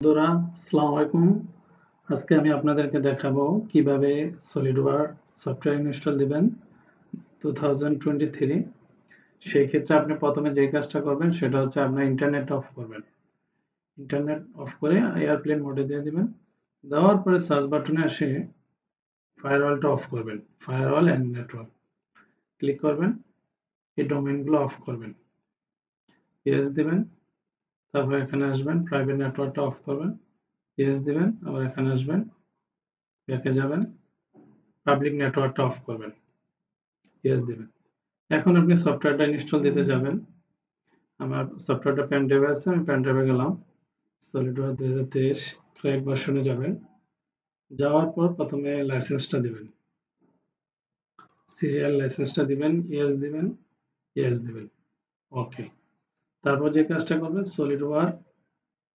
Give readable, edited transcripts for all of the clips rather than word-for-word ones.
বন্ধুরা, আসসালামু আলাইকুম। আজকে আমি আপনাদেরকে দেখাবো কিভাবে সলিডওয়ার্ক সফটওয়্যার ইনস্টল দিবেন 2023। সেই ক্ষেত্রে আপনি প্রথমে যে কাজটা করবেন সেটা হচ্ছে আপনার ইন্টারনেট অফ করবেন। ইন্টারনেট অফ করে এয়ারপ্লেন মোডে দিয়ে দিবেন। দেওয়ার পরে সার্চ বাটনে এসে ফায়ারওয়ালটা অফ করবেন। ফায়ারওয়াল এন্ড নেটওয়ার্ক ক্লিক করবেন। এই ডোমেইনগুলো অফ করবেন। ইয়েস দিবেন। তারপর এখানে আসবেন, প্রাইভেট নেটওয়ার্কটা অফ করবেন। ইয়েস দিবেন। আবার এখানে আসবেন, ব্যাকে যাবেন, পাবলিক নেটওয়ার্কটা অফ করবেন। ইয়েস দিবেন। এখন আপনি সফটওয়্যারটা ইনস্টল দিতে যাবেন। আমার সফটওয়্যারটা পেন ড্রাইভে আছে, আমি পেন ড্রাইভে গেলাম। সলিডওয়ার্ক 2023 ক্র্যাক ভার্সনে যাবেন। যাওয়ার পর প্রথমে লাইসেন্সটা দিবেন, সিরিয়াল লাইসেন্সটা দিবেন। ইয়েস দিবেন, ইয়েস দিবেন, ওকে। তারপর যে কাজটা করবেন, সলিডওয়ার্ক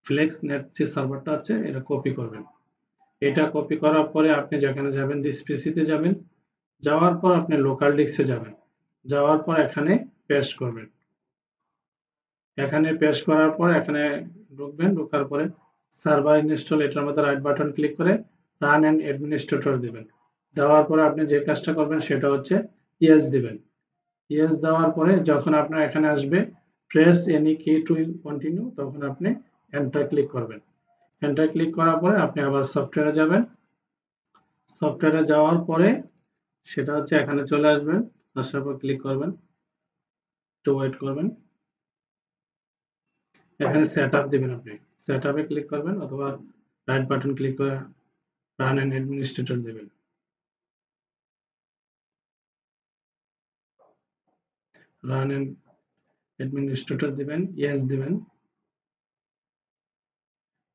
ফ্লেক্স নেট যে সার্ভারটা আছে এটা কপি করবেন। এটা কপি করার পরে আপনি যেখানে যাবেন, দিস পিসিতে যাবেন। যাওয়ার পর আপনি লোকাল ডিস্কে যাবেন। যাওয়ার পর এখানে পেস্ট করবেন। এখানে পেস্ট করার পর এখানে ঢুকবেন। ঢোকার পরে সার্ভার ইনস্টল, এটার মধ্যে রাইট বাটন ক্লিক করে রান অ্যান্ড অ্যাডমিনিস্ট্রেটর দিবেন। দেওয়ার পরে আপনি যে কাজটা করবেন সেটা হচ্ছে ইয়েস দিবেন। ইয়েস দেওয়ার পরে যখন আপনার এখানে আসবে প্রেস এনি কি টু কন্টিনিউ, তখন আপনি এন্টার ক্লিক করবেন। এন্টার ক্লিক করার পরে আপনি আবার সফটওয়্যারে যাবেন। সফটওয়্যারে যাওয়ার পরে সেটা হচ্ছে এখানে চলে আসবেন। আসার পর ক্লিক করবেন, একটু ওয়েট করবেন। এখানে সেটআপ দিবেন। আপনি সেটআপে ক্লিক করবেন অথবা রাইট বাটন ক্লিক করে রান অ্যান্ড অ্যাডমিনিস্ট্রেটর দিবেন। রান অ্যান্ড অ্যাডমিনিস্ট্রেটর দিবেন, ইয়েস দিবেন।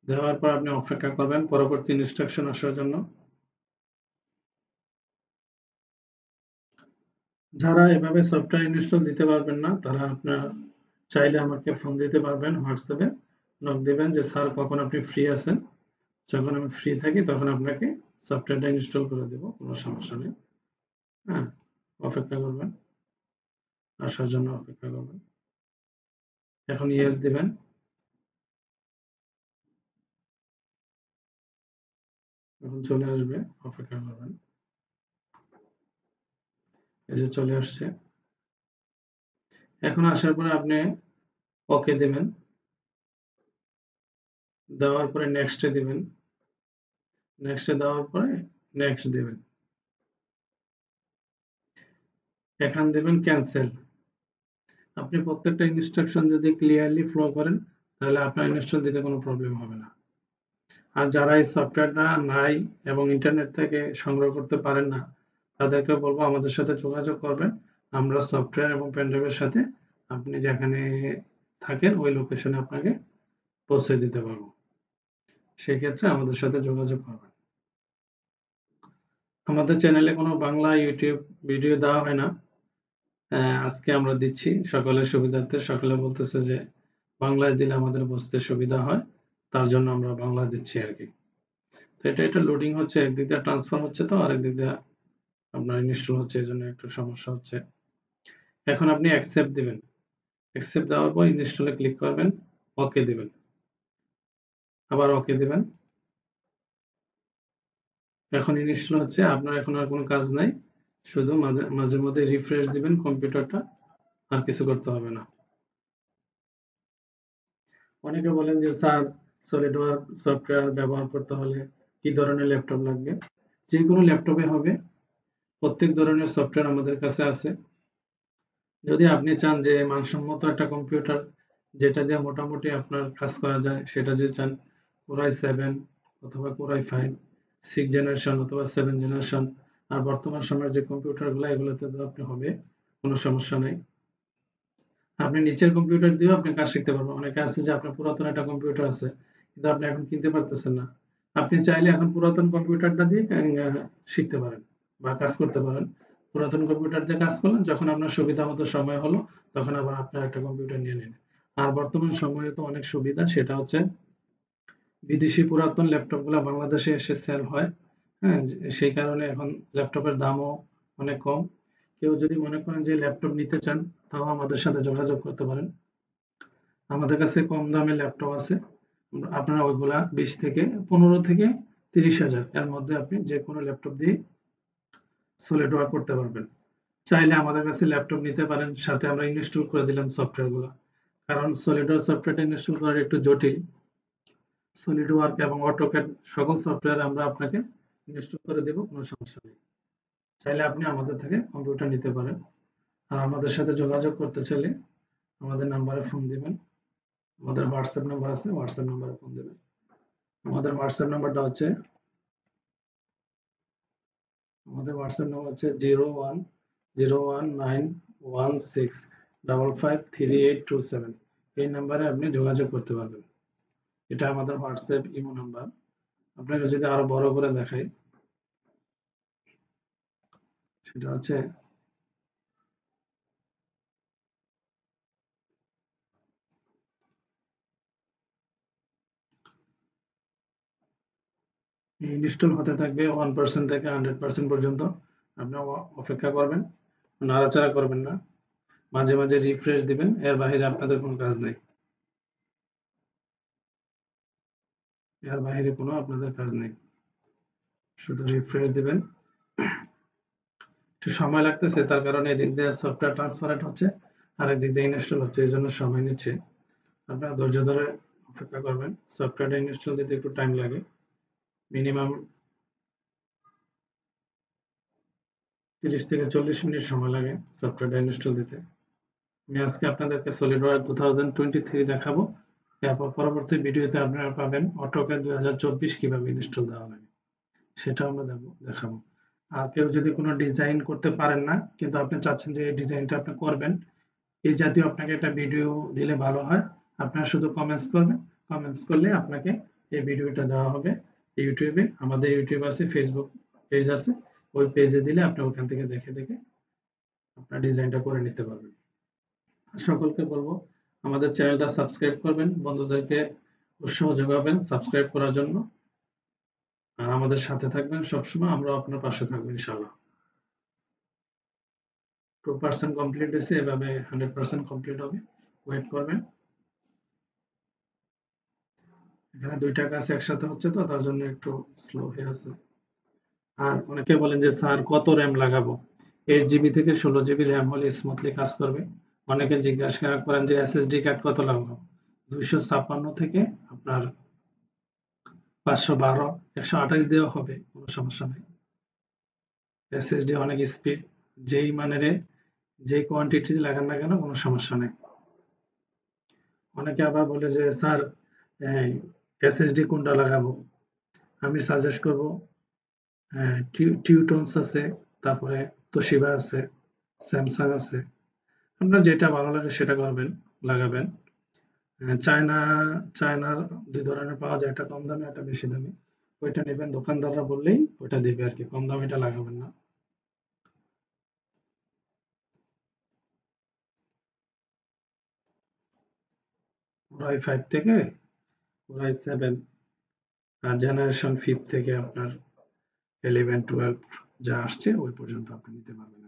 দেওয়ার পর আপনি অপেক্ষা করবেন পরবর্তী ইনস্ট্রাকশন আসার জন্য। যারা এভাবে সফটওয়্যার ইনস্টল দিতে পারবেন না, তারা আপনার চাইলে আমাকে ফোন দিতে পারবেন, হোয়াটসঅ্যাপে নক দিবেন যে স্যার কখন আপনি ফ্রি আছেন। যখন আমি ফ্রি থাকি তখন আপনাকে সফটওয়্যারটা ইনস্টল করে দেব, কোনো সমস্যা নেই। হ্যাঁ, অপেক্ষা করবেন, আসার জন্য অপেক্ষা করবেন। এখন ইয়েস দিবেন। এখন চলে আসবে, অপেক্ষা করবেন। এই যে চলে আসছে। এখন আসার পরে আপনি ওকে দিবেন। দেওয়ার পরে নেক্সটে দিবেন। নেক্সটে দেওয়ার পরে নেক্সট দিবেন। এখান দিবেন ক্যান্সেল। আপনি প্রত্যেকটা ইনস্ট্রাকশন যদি ক্লিয়ারলি ফলো করেন তাহলে আপনার ইনস্টল দিতে কোনো প্রবলেম হবে না। আর যারা এই সফটওয়্যারটা নাই এবং ইন্টারনেট থেকে সংগ্রহ করতে পারেন না, তাদেরকে বলবো আমাদের সাথে যোগাযোগ করবেন। আমরা সফটওয়্যার এবং পেনড্রাইভের সাথে আপনি যেখানে থাকেন ওই লোকেশনে আপনাকে পৌঁছে দিতে পারবো। সেক্ষেত্রে আমাদের সাথে যোগাযোগ করবেন। আমাদের চ্যানেলে কোনো বাংলা ইউটিউব ভিডিও দেওয়া হয় না। আজকে আমরা দিচ্ছি সকলের সুবিধার্থে। সকলে বলতেছে যে বাংলায় দিলে আমাদের বুঝতে সুবিধা হয়, তার জন্য আমরা বাংলা দিচ্ছি আর কি। তো এটা লোডিং হচ্ছে, একদিক দিয়ে ট্রান্সফার হচ্ছে, তো আরেক দিক দিয়ে আপনার ইনস্টল হচ্ছে, এই জন্য একটু সমস্যা হচ্ছে। এখন আপনি অ্যাকসেপ্ট দিবেন। অ্যাকসেপ্ট দেওয়ার পর ইনস্টলে ক্লিক করবেন, ওকে দিবেন, আবার ওকে দিবেন। এখন ইনস্টল হচ্ছে। আপনার এখন আর কোনো কাজ নাই, শুধু মাঝে মাঝে মধ্যে রিফ্রেশ দিবেন কম্পিউটারটা, আর কিছু করতে হবে না। অনেকে বলেন যে স্যার সলিডওয়ার্ক সফটওয়্যার ব্যবহার করতে হলে কি ধরনের ল্যাপটপ লাগবে? যে কোনো ল্যাপটপে হবে। প্রত্যেক ধরনের সফটওয়্যার আমাদের কাছে আছে। যদি আপনি চান যে মানসম্মত একটা কম্পিউটার যেটা দিয়ে মোটামুটি আপনার কাজ করা যায়, সেটা যদি চান Core i7 অথবা Core i5 6 জেনারেশন অথবা 7 জেনারেশন, আর বর্তমান সময়ের যে কম্পিউটারগুলো এগুলোতে তো আপনি হবে, কোনো সমস্যা নেই। আপনি নিচের কম্পিউটার দিয়েও আপনি কাজ শিখতে পারবেন। অনেকে আছে যে আপনার পুরাতন একটা কম্পিউটার আছে কিন্তু আপনি এখন কিনতে পারতেছেন না, আপনি চাইলে এখন পুরাতন কম্পিউটারটা দিয়ে শিখতে পারেন বা কাজ করতে পারেন। পুরাতন কম্পিউটার দিয়ে কাজ করলেন, যখন আপনার সুবিধা মতো সময় হলো তখন আবার আপনার একটা কম্পিউটার নিয়ে নিন। আর বর্তমান সময়ে তো অনেক সুবিধা, সেটা হচ্ছে বিদেশি পুরাতন ল্যাপটপ গুলা বাংলাদেশে এসে সেল হয়। হ্যাঁ, সেই কারণে এখন ল্যাপটপের দামও অনেক কম। কেউ যদি মনে করেন যে ল্যাপটপ নিতে চান, তাও আমাদের সাথে যোগাযোগ করতে পারেন। আমাদের কাছে কম দামে ল্যাপটপ আছে। আপনারা ওইগুলা 20 থেকে 15 থেকে 30,000 এর মধ্যে আপনি যে কোনো ল্যাপটপ দিয়ে সলিড ওয়ার্ক করতে পারবেন। চাইলে আমাদের কাছে ল্যাপটপ নিতে পারেন, সাথে আমরা ইনস্টল করে দিলাম সফটওয়্যারগুলো। কারণ সলিড ওয়ার্ক সফটওয়্যারটা ইনস্টল করা একটু জটিল। সলিড ওয়ার্ক এবং অটোক্যাড সকল সফটওয়্যার আমরা আপনাকে ইনস্টল করে দেব, কোনো সমস্যা নেই। চাইলে আপনি আমাদের থেকে কম্পিউটার নিতে পারেন। আর আমাদের সাথে যোগাযোগ করতে চাইলে আমাদের নাম্বারে ফোন দিবেন। আমাদের হোয়াটসঅ্যাপ নাম্বার আছে, হোয়াটসঅ্যাপ নাম্বারে ফোন দিবেন। আমাদের হোয়াটসঅ্যাপ নাম্বারটা হচ্ছে 010191655387। এই নাম্বারে আপনি যোগাযোগ করতে পারবেন। এটা আমাদের হোয়াটসঅ্যাপ ইমো নাম্বার। আপনাকে যদি আরো বড় করে দেখাই, সেটা হচ্ছে ইনস্টল হতে থাকবে 1% থেকে 100% পর্যন্ত। আপনি অপেক্ষা করবেন, নাড়াচাড়া করবেন না, মাঝে মাঝে রিফ্রেশ দিবেন, এর বাইরে আপনাদের কোনো কাজ নাই। এর বাইরে কোনো আপনাদের কাজ নেই, শুধু রিফ্রেশ দিবেন। একটু সময় লাগতেছে, তার কারণে এদিক দিয়ে সফটওয়্যার ট্রান্সফারেট হচ্ছে আর একদিক দিয়ে ইনস্টল হচ্ছে, এই জন্য সময় নিচ্ছে। আপনারা ধৈর্য ধরে অপেক্ষা করবেন। সফটওয়্যারটা ইনস্টল দিতে একটু টাইম লাগে, মিনিমাম 30 থেকে 40 মিনিট সময় লাগে সফটওয়্যারটা ইনস্টল দিতে। আমি আজকে আপনাদেরকে সলিডওয়ার্ক 2023 দেখাবো। এরপর পরবর্তী ভিডিওতে আপনারা পাবেন অটোক্যাড 2024 কিভাবে ইনস্টল দেওয়া লাগে, সেটা আমরা দেখাবো। আর কেউ যদি কোনো ডিজাইন করতে পারেন না, কিন্তু আপনি চাচ্ছেন যে এই ডিজাইনটা আপনি করবেন, এই জাতীয় আপনাকে একটা ভিডিও দিলে ভালো হয়, আপনারা শুধু কমেন্টস করবেন। কমেন্টস করলে আপনাকে এই ভিডিওটা দেওয়া হবে ইউটিউবে। আমাদের ইউটিউব আছে, ফেসবুক পেজ আছে, ওই পেজে দিলে আপনি ওখান থেকে দেখে দেখে আপনার ডিজাইনটা করে নিতে পারবেন। সকলকে বলবো আমাদের চ্যানেলটা সাবস্ক্রাইব করবেন, বন্ধুদেরকে উৎসাহ যোগাবেন সাবস্ক্রাইব করার জন্য, আর আমাদের সাথে থাকবেন সবসময়, আমরা আপনার পাশে থাকবো ইনশাআল্লাহ। 2% কমপ্লিট হয়েছে, এভাবে 100% কমপ্লিট হবে, ওয়েট করবেন। এখানে দুইটা কাজ একসাথে হচ্ছে তো, তার জন্য একটু স্লো হয়ে আছে। আর অনেকে বলেন যে স্যার কত র্যাম লাগাবো? 8 GB থেকে 16 GB র্যাম হলে স্মুথলি কাজ করবে। অনেকে জিজ্ঞাসা করেন যে এসএসডি কার্ড কত লাগাবো? 256 থেকে আপনার 512 128 দেওয়া হবে, কোনো সমস্যা নেই। এসএসডি অনেক স্পিড, যেই মানের যে কোয়ান্টিটি লাগান না কেন কোনো সমস্যা নেই। অনেকে আবার বলে যে স্যার এসএসডি কোনটা লাগাবো? আমি সাজেস্ট করব টিউটনস আছে, তারপরে তোশিবা আছে, স্যামসাং আছে, আপনার যেটা ভালো লাগে সেটা করবেন, লাগাবেন। চায়নার দুই ধরনের পাওয়া যায়, একটা কম দামে একটা বেশি দামে, ওইটা নেবেন, দোকানদাররা বললেই ওইটা দিবে আর কি, কম দামিটা লাগাবেন না। ওরাই 5 থেকে ওরাই 7 আর জেনারেশন 5 থেকে আপনার 11-12 যা আসছে ওই পর্যন্ত আপনি নিতে পারবেন।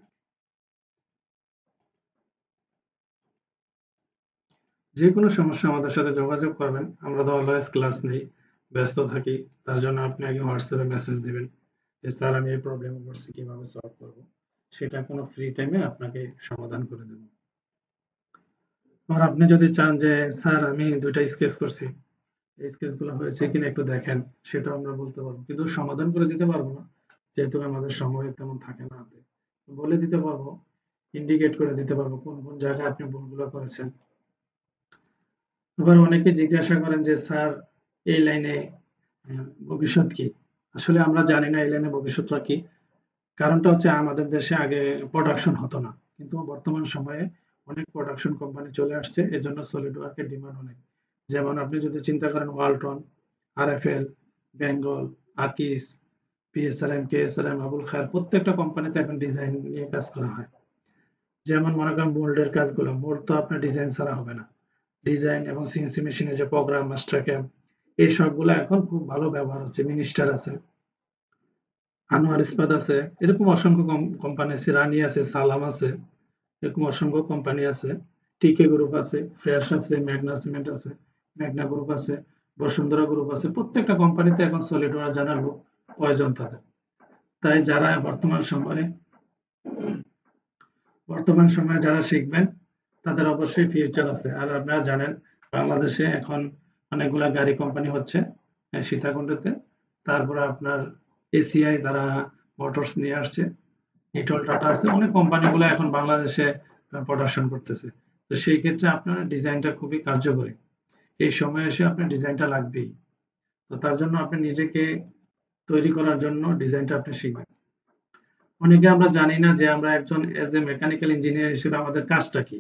যে কোনো সমস্যা আমাদের সাথে যোগাযোগ করবেন, আমরা তো অলওয়েজ ক্লাস নেই, ব্যস্ত থাকি, তার জন্য আপনি আগে হোয়াটসঅ্যাপে মেসেজ দিবেন যে স্যার আমি এই প্রবলেমে পড়ছি, কিভাবে সলভ করব, সেটা কোনো ফ্রি টাইমে আপনাকে সমাধান করে দেব। আর আপনি যদি চান যে স্যার আমি দুইটা স্কেচ করছি, এই স্কেচগুলো হয়েছে কিনা একটু দেখেন, সেটাও আমরা বলতে পারবো, কিন্তু সমাধান করে দিতে পারবো না, যেহেতু আমাদের সময় তেমন থাকে না হাতে। বলে দিতে পারবো, ইন্ডিকেট করে দিতে পারবো কোন কোন জায়গায় আপনি ভুলগুলো করেছেন। আবার অনেকে জিজ্ঞাসা করেন যে স্যার এই লাইনে ভবিষ্যৎ কি? আসলে আমরা জানি না এই লাইনে ভবিষ্যৎটা কি। কারণটা হচ্ছে আমাদের দেশে আগে প্রোডাকশন হতো না, কিন্তু বর্তমান সময়ে অনেক প্রোডাকশন কোম্পানি চলে আসছে, এজন্য সলিড ওয়ার্কের ডিমান্ড অনেক। যেমন আপনি যদি চিন্তা করেন ওয়ালটন, আরএফএল, বেঙ্গল, আকিস, পিএসআরএম, কেএসআরএম, আবুল খায়ের, প্রত্যেকটা কোম্পানিতে এখন ডিজাইন নিয়ে কাজ করা হয়। যেমন মনে করেন মোল্ডের কাজগুলো, মোল্ড তো আপনার ডিজাইন ছাড়া হবে না। ডিজাইন এবং সিএনসি মেশিনের যে প্রোগ্রাম, মাস্টারক্যাম, এই সবগুলো এখন খুব ভালো ব্যবহার হচ্ছে। মিনিস্টার আছে, আনোয়ার ইস্পাত আছে, এরকম অসংখ্য কোম্পানি আছে, রানি আছে, সালাম আছে, এরকম অসংখ্য কোম্পানি আছে। টিকে গ্রুপ আছে, ফ্রেশ আছে, ম্যাগনা সিমেন্ট আছে, ম্যাগনা গ্রুপ আছে, বসুন্ধরা গ্রুপ আছে, প্রত্যেকটা কোম্পানিতে এখন সলিডওয়ার্ক জানার লোক প্রয়োজন তাদের। তাই যারা বর্তমান সময়ে যারা শিখবেন তাদের অবশ্যই ফিউচার আছে। আর আপনারা জানেন বাংলাদেশে এখন অনেকগুলা গাড়ি কোম্পানি হচ্ছে সীতাকুণ্ডতে। তারপরে আপনার এসিআই তারা মোটরস নিয়ে আসছে, নিটল টাটা আছে, অনেক কোম্পানিগুলো এখন বাংলাদেশে প্রোডাকশন করতেছে। তো সেই ক্ষেত্রে আপনার ডিজাইনটা খুবই কার্যকরী। এই সময় এসে আপনার ডিজাইনটা লাগবেই। তো তার জন্য আপনি নিজেকে তৈরি করার জন্য ডিজাইনটা আপনি শিখবেন। অনেকে আমরা জানি না যে আমরা একজন এজ এ মেকানিক্যাল ইঞ্জিনিয়ার হিসেবে আমাদের কাজটা কি।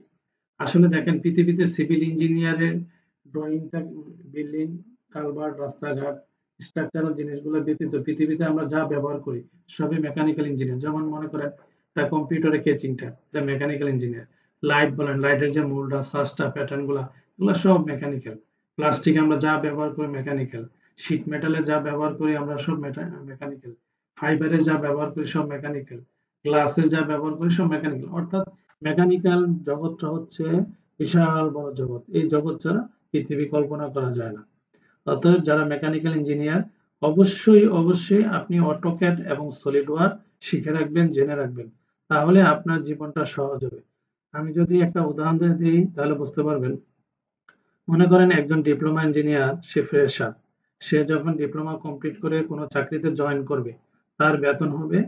আসলে দেখেন পৃথিবীতে সিভিল ইঞ্জিনিয়ারের ড্রয়িংটা, বিল্ডিং, কালভার্ট, রাস্তাঘাট, স্ট্রাকচারাল জিনিসগুলো ব্যতীত পৃথিবীতে আমরা যা ব্যবহার করি সবই মেকানিক্যাল ইঞ্জিনিয়ার। যেমন মনে করেন কম্পিউটারে কেচিংটা, এটা মেকানিক্যাল ইঞ্জিনিয়ার। লাইট বলেন, লাইটের যে মোল্ডটা, সাসটা, প্যাটার্ন গুলা, এগুলো সব মেকানিক্যাল। প্লাস্টিক আমরা যা ব্যবহার করি মেকানিক্যাল। শীট মেটালে যা ব্যবহার করি আমরা সব মেকানিক্যাল। ফাইবারে যা ব্যবহার করি সব মেকানিক্যাল। গ্লাসে যা ব্যবহার করি সব মেকানিক্যাল। অর্থাৎ মেকানিক্যাল জগৎটা হচ্ছে বিশাল বড় জগৎ। এই জগৎ ছাড়া পৃথিবী কল্পনা করা যায় না। অতএব যারা মেকানিক্যাল ইঞ্জিনিয়ার অবশ্যই আপনি অটোক্যাড এবং সলিডওয়ার্ক শিখে রাখবেন, জেনে রাখবেন। তাহলে আপনার জীবনটা সহজ হবে। আমি যদি একটা উদাহরণ দিই তাহলে বুঝতে পারবেন। মনে করেন একজন ডিপ্লোমা ইঞ্জিনিয়ার, সে ফ্রেশার। সে যখন ডিপ্লোমা কমপ্লিট করে কোনো চাকরিতে জয়েন করবে, তার বেতন হবে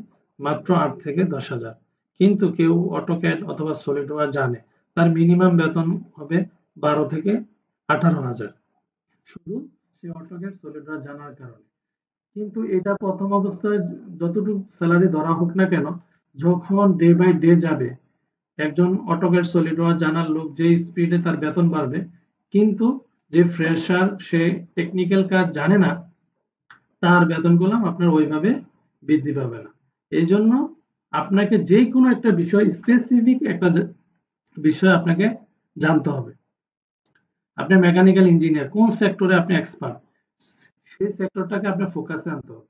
মাত্র ৮ থেকে ১০,০০০। কিন্তু কেউ অটোক্যাড অথবা সলিডওয়ার্ক জানে, তার মিনিমাম বেতন হবে ১২ থেকে ১৮,০০০, শুধু সে অটোক্যাড সলিডওয়ার্ক জানার কারণে। কিন্তু এটা প্রথম অবস্থায় যতটুকু স্যালারি ধরা হোক না কেন, যখন ডে বাই ডে যাবে, একজন অটোক্যাড সলিডওয়ার্ক জানার লোক যে স্পিডে তার বেতন বাড়বে, কিন্তু যে ফ্রেশার, সে টেকনিক্যাল কাজ জানে না, তার বেতনগুলো আপনার ওইভাবে বৃদ্ধি পাবে না। এই জন্য আপনাকে যে কোনো একটা বিষয়, স্পেসিফিক একটা বিষয় আপনাকে জানতে হবে। আপনি মেকানিক্যাল ইঞ্জিনিয়ার, কোন সেক্টরে আপনি এক্সপার্ট, সেই সেক্টরটাকে আপনি ফোকাসে আনতে হবে।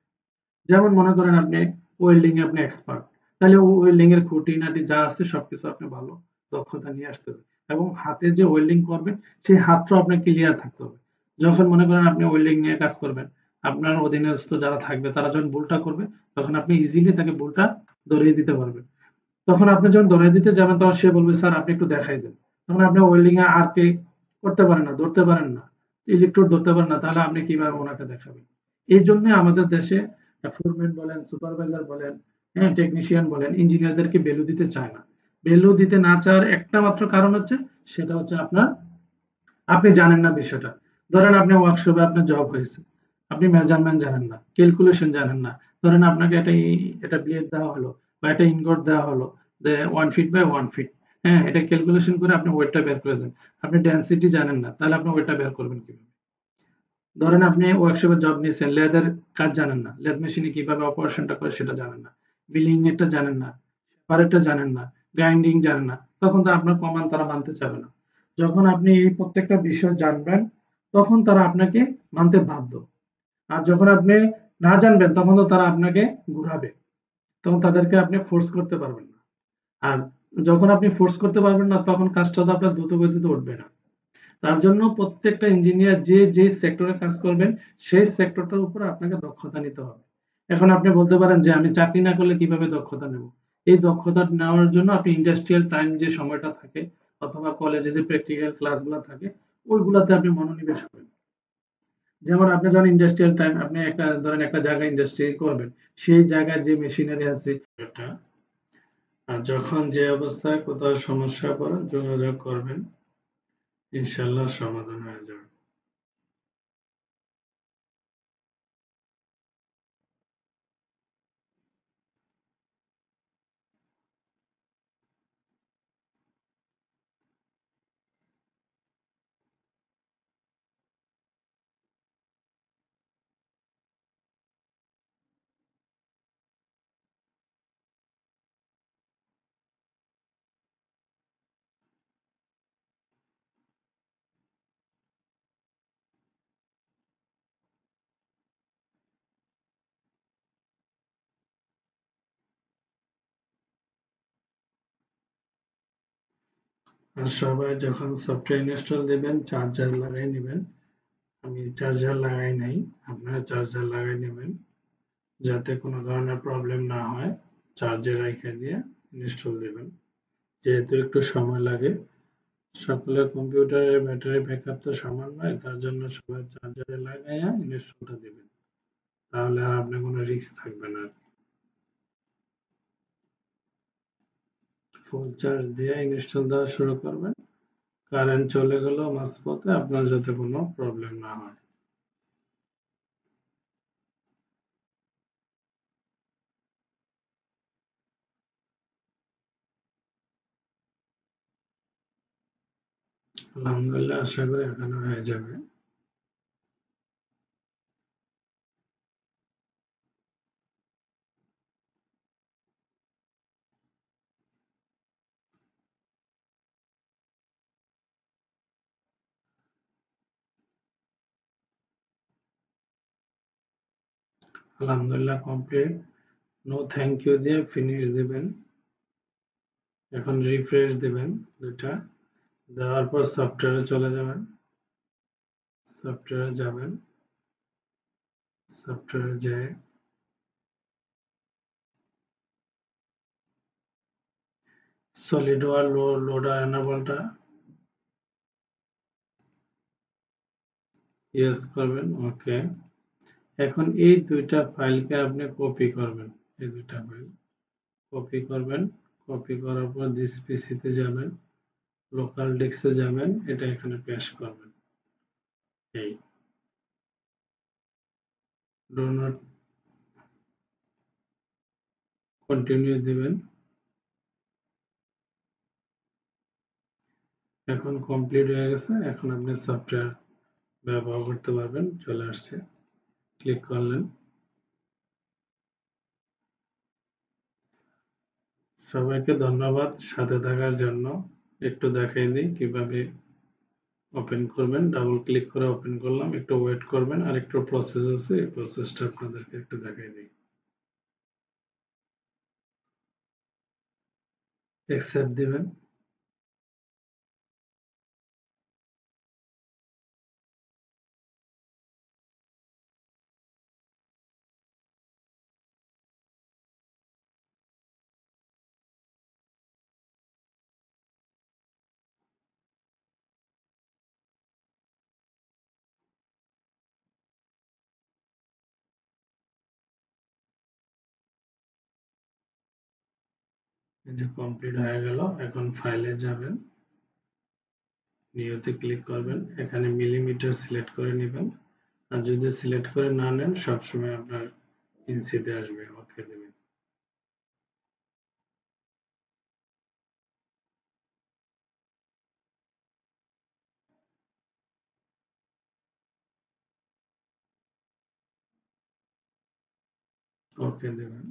যেমন মনে করেন আপনি ওয়েল্ডিং এ আপনি এক্সপার্ট, তাহলে ওয়েল্ডিং এর খুঁটিনাটি যা আছে সবকিছু আপনি ভালো দক্ষতা নিয়ে আসতে হবে। এবং হাতে যে ওয়েল্ডিং করবেন সেই হাতটাও আপনার ক্লিয়ার থাকতে হবে। যখন মনে করেন আপনি ওয়েল্ডিং নিয়ে কাজ করবেন, আপনার অধীনস্থ যারা থাকবে তারা যখন ভুলটা করবে, তখন আপনি ইজিলি তাকে ভুলটা ধরিয়ে দিতে পারবেন। তখন আপনি যখন ধরিয়ে দিতে যাবেন তখন সে বলবে স্যার আপনি একটু দেখাই দেন। তখন আপনি ওয়েল্ডিং এ আর কে করতে পারেন না, ধরতে পারেন না, ইলেকট্রোড ধরতে পারেন না, তাহলে আপনি কিভাবে ওনাকে দেখাবেন? এই জন্য আমাদের দেশে ফোরম্যান বলেন, সুপারভাইজার বলেন, হ্যাঁ, টেকনিশিয়ান বলেন, ইঞ্জিনিয়ারদেরকে ভ্যালু দিতে চায় না। ভ্যালু দিতে না চাওয়ার একটা মাত্র কারণ হচ্ছে, সেটা হচ্ছে আপনি জানেন না বিষয়টা। ধরেন আপনি ওয়ার্কশপে আপনার জব হয়েছে, আপনি মেজারমেন্ট জানেন না, ক্যালকুলেশন জানেন না। ধরেন আপনাকে এটা ব্লেড দেওয়া হলো বা একটা ইনগট দেওয়া হলো যে 1 ফিট বাই 1 ফিট। হ্যাঁ, এটা ক্যালকুলেশন করে আপনি ওয়েটটা বের করে দেন। আপনি ডেনসিটি জানেন না, তাহলে আপনি ওয়েটটা বের করবেন কিভাবে? ধরেন আপনি ওয়ার্কশপে জব নিয়েছেন, লেদের কাজ জানেন না, লেদ মেশিনে কিভাবে অপারেশনটা করে সেটা জানেন না, বিলিং এরটা জানেন না, সেপারেটটা জানেন না, গ্রাইন্ডিং জানেন না, তখন তো আপনার কমান্ড তারা মানতে চাবে না। যখন আপনি এই প্রত্যেকটা বিষয় জানবেন, তখন তারা আপনাকে মানতে বাধ্য। আর যখন আপনি না জানবেন তখন তো তারা আপনাকে ঘুরাবে, তখন তাদেরকে আপনি ফোর্স করতে পারবেন না। আর যখন আপনি ফোর্স করতে পারবেন না, তখন কাজটা তো আপনার দ্রুত গতিতে উঠবে না। তার জন্য প্রত্যেকটা ইঞ্জিনিয়ার যে সেক্টরে কাজ করবেন, সেই সেক্টরটার উপর আপনাকে দক্ষতা নিতে হবে। এখন আপনি বলতে পারেন যে আমি চাকরি না করলে কিভাবে দক্ষতা নেব? এই দক্ষতা নেওয়ার জন্য আপনি ইন্ডাস্ট্রিয়াল টাইম যে সময়টা থাকে, অথবা কলেজে যে প্র্যাকটিক্যাল ক্লাসগুলো থাকে, ওইগুলাতে আপনি মনোনিবেশ করেন। যেমন আপনি যখন ইন্ডাস্ট্রিয়াল টাইম, আপনি ধরেন একটা জায়গায় ইন্ডাস্ট্রি করবেন, সেই জায়গায় যে মেশিনারি আছে এটা, আর যখন যে অবস্থায় কোথাও সমস্যা পড়ে যোগাযোগ করবেন, ইনশাল্লাহ সমাধান হয়ে যাবে। আর সবাই যখন সফটওয়্যার ইনস্টল দিবেন, চার্জার লাগাই নেবেন। আমি চার্জার লাগাই নাই, আপনারা চার্জার লাগাই নেবেন যাতে কোনো ধরনের প্রবলেম না হয়। চার্জে রেখে দিয়ে ইনস্টল দেবেন, যেহেতু একটু সময় লাগে। সকলের কম্পিউটারের ব্যাটারি ব্যাকআপ তো সমান নয়, তার জন্য সবাই চার্জারে লাগাইয়া ইনস্টলটা দেবেন, তাহলে আর আপনার কোনো রিস্ক থাকবে না। ফুল চার্জ দিয়ে ইনস্টল দেওয়া শুরু করবেন, কারেন্ট চলে গেল মাঝপথে আপনার যাতে কোনো প্রবলেম না হয়। আলহামদুলিল্লাহ, আশা করি এখানে হয়ে যাবে। আলহামদুলিল্লাহ কমপ্লিট। নো থ্যাংক ইউ দিয়ে ফিনিশ দিবেন। এখন রিফ্রেশ দিবেন দুইটা, দেওয়ার পর সফটওয়্যারে চলে যাবেন। সফটওয়্যারে যাবেন, সফটওয়্যারে যেয়ে সলিডওয়ার লোডার এনেবলটা ইয়েস করবেন, ওকে। এখন এই দুইটা ফাইলকে আপনি কপি করবেন, এই দুইটা ফাইল কপি করবেন। কপি করার পর দিস পিসিতে যাবেন, লোকাল ডেস্কে যাবেন, এটা এখানে পেস্ট করবেন। এই ডো নট কন্টিনিউ দিবেন। এখন কমপ্লিট হয়ে গেছে, এখন আপনি সফটওয়্যার ব্যবহার করতে পারবেন, চলে আসছে। ক্লিক করলেন। সবাইকে ধন্যবাদ সাথে থাকার জন্য। একটু দেখাই দিই কিভাবে ওপেন করবেন। ডাবল ক্লিক করে ওপেন করলাম, একটু ওয়েট করবেন, আর একটু প্রসেস আছে, এই প্রসেসটা আপনাদেরকে একটু দেখাই দিই। অ্যাকসেপ্ট দিবেন। এই যে কমপ্লিট হয়ে গেল। এখন ফাইলে যাবেন, নিউতে ক্লিক করবেন, এখানে মিলিমিটার সিলেক্ট করে নেবেন। আর যদি সিলেক্ট করে না নেন, সবসময় আপনার ইঞ্চিতে আসবে, ওকে দেবেন। ওকে দেবেন।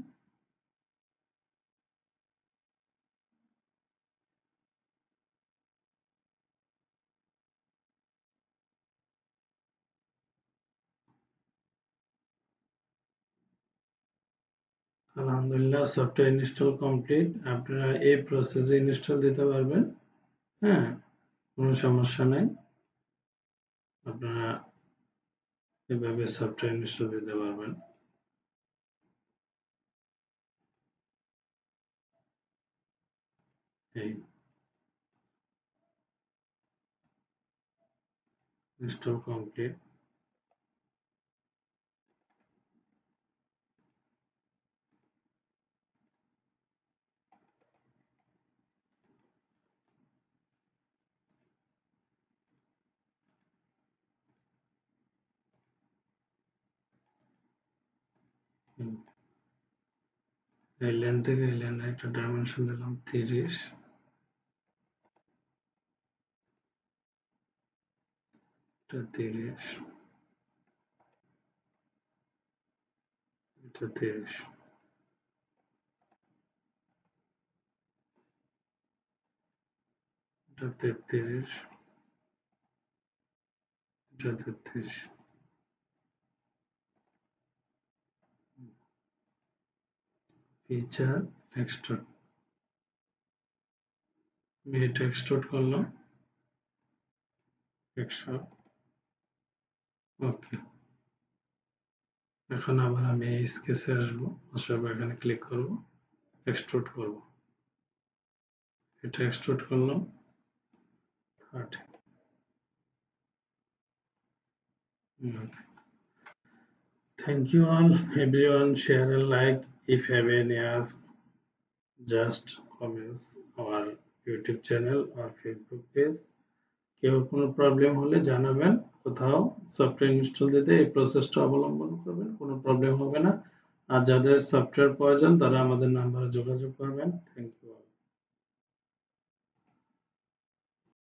আলহামদুলিল্লাহ সফটওয়্যার ইনস্টল কমপ্লিট। আপনারা এই প্রসেসে ইনস্টল দিতে পারবেন, হ্যাঁ, কোনো সমস্যা নাই। আপনারা এভাবে সফটওয়্যার ইনস্টল দিতে পারবেন। এই ইনস্টল কমপ্লিট। এই লেন থেকে এই লেনে একটা ডাইমেনশন দিলাম 30, এটা 30, এটা 30, এটা 33, এটা 33। ফিচার এক্সট্রুড, আমি এটা এক্সট্রুড করলাম 100। ওকে, এখন আবার আমি এই স্কেচে আসবো, আসার পর এখানে ক্লিক করব, এক্সট্রুড করব, এটা এক্সট্রুড করলাম 30। Okay. Thank you all, everyone. Share and like. If you have any ask, just comments our YouTube channel or Facebook page. কেউ কোনো প্রবলেম হলে জানাবেন, কোথাও সফটওয়্যার ইনস্টল দিতে এই প্রসেসটা অবলম্বন করবেন, কোনো প্রবলেম হবে না। আর যাদের সফটওয়্যার প্রয়োজন তারা আমাদের নাম্বারে যোগাযোগ করবেন। Thank you.